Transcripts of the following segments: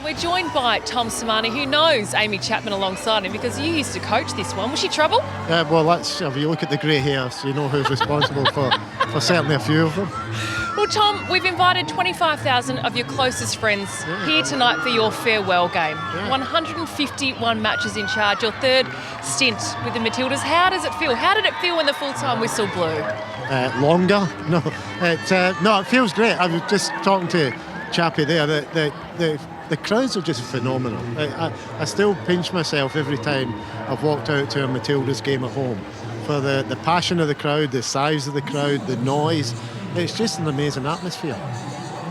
We're joined by Tom Sermanni, who knows Amy Chapman alongside him because you used to coach this one. Was she trouble? Well, let's have a look at the grey hair so you know who's responsible for certainly a few of them. Well, Tom, we've invited 25,000 of your closest friends here tonight for your farewell game. 151 matches in charge, your third stint with the Matildas. How does it feel? How did it feel when the full-time whistle blew? Longer? No, it feels great. I was just talking to Chappie there. The crowds are just phenomenal. I still pinch myself every time I've walked out to a Matildas game at home for the passion of the crowd, the size of the crowd, the noise. It's just an amazing atmosphere.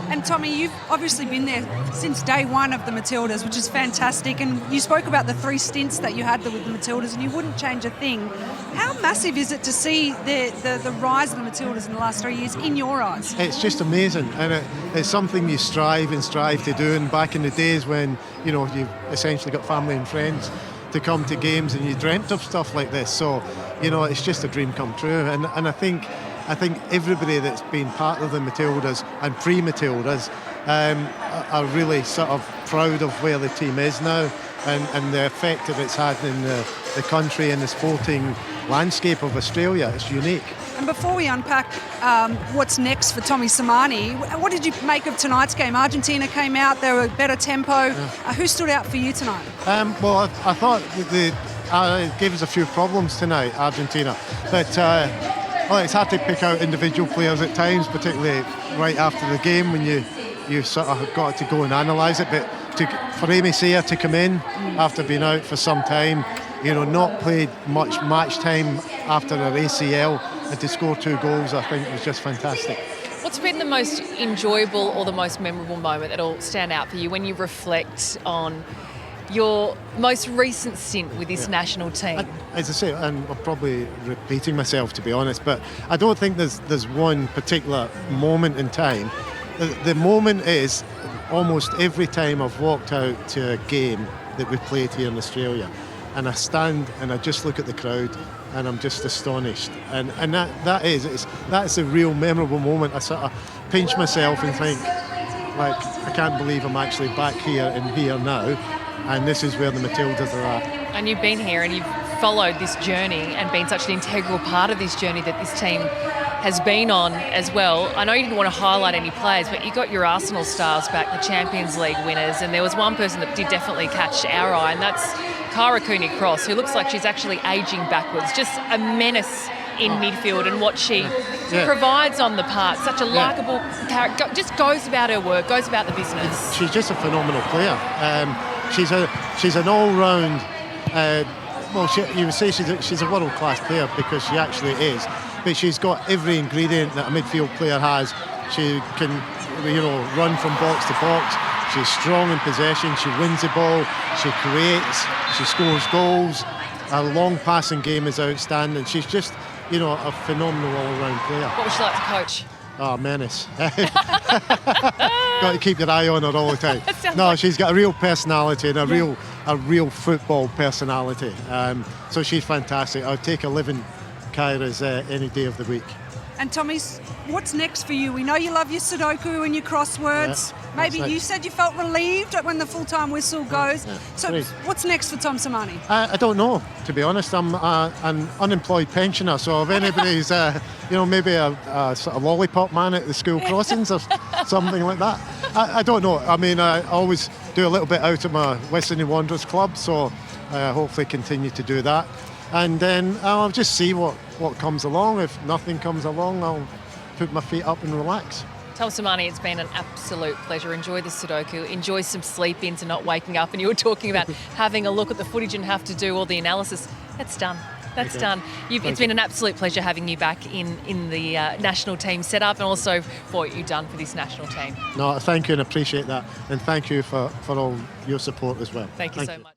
And Tommy, you've obviously been there since day one of the Matildas, which is fantastic. And you spoke about the 3 stints that you had with the Matildas, and you wouldn't change a thing. How massive is it to see the rise of the Matildas in the last 3 years in your eyes? It's just amazing, and it's something you strive to do. And back in the days when you've essentially got family and friends to come to games, and you dreamt of stuff like this. So it's just a dream come true. And I think everybody that's been part of the Matildas and pre-Matildas are really sort of proud of where the team is now and the effect that it's had in the country and the sporting landscape of Australia. It's unique. And before we unpack what's next for Tommy Sermanni, what did you make of tonight's game? Argentina came out, they were better tempo. Who stood out for you tonight? Well, I thought it gave us a few problems tonight, Argentina. But it's hard to pick out individual players at times, particularly right after the game when you sort of got to go and analyse it. But for Amy Sayre to come in after being out for some time, not played much match time after her ACL, and to score 2 goals, I think was just fantastic. What's been the most enjoyable or the most memorable moment that'll stand out for you when you reflect on your most recent stint with this national team? As I say, and I'm probably repeating myself to be honest, but I don't think there's one particular moment in time. The moment is almost every time I've walked out to a game that we played here in Australia, and I stand and I just look at the crowd and I'm just astonished. And that's a real memorable moment. I sort of pinch myself and think, like, I can't believe I'm actually back here and here now. And this is where the Matildas are at. And you've been here and you've followed this journey and been such an integral part of this journey that this team has been on as well. I know you didn't want to highlight any players, but you got your Arsenal stars back, the Champions League winners, and there was one person that did definitely catch our eye, and that's Cara Cooney-Cross, who looks like she's actually ageing backwards. Just a menace in midfield, and what she provides on the park. Such a likeable character, just goes about her work, goes about the business. She's just a phenomenal player. She's an all-round. You would say she's a world-class player because she actually is. But she's got every ingredient that a midfield player has. She can, run from box to box. She's strong in possession. She wins the ball. She creates. She scores goals. Her long passing game is outstanding. She's just, a phenomenal all-round player. What would she like to coach? Oh, menace. Got to keep your eye on her all the time. She's got a real personality and a real football personality. So she's fantastic. I'll take 11 Kyras any day of the week. And Tommy, what's next for you? We know you love your Sudoku and your crosswords. Maybe you said you felt relieved when the full-time whistle goes. So what's next for Tom Sermanni? I don't know, to be honest. I'm an unemployed pensioner, so if anybody's, maybe a sort of lollipop man at the school crossings or something like that. I don't know. I mean, I always do a little bit out of my West Indian Wanderers club, so hopefully continue to do that. And then I'll just see what comes along. If nothing comes along, I'll put my feet up and relax. Tom Sermanni, it's been an absolute pleasure. Enjoy the Sudoku, enjoy some sleep-ins and not waking up. And you were talking about having a look at the footage and have to do all the analysis. That's done. That's done. It's been an absolute pleasure having you back in the national team setup, and also for what you've done for this national team. No, thank you and appreciate that. And thank you for all your support as well. Thank you so much.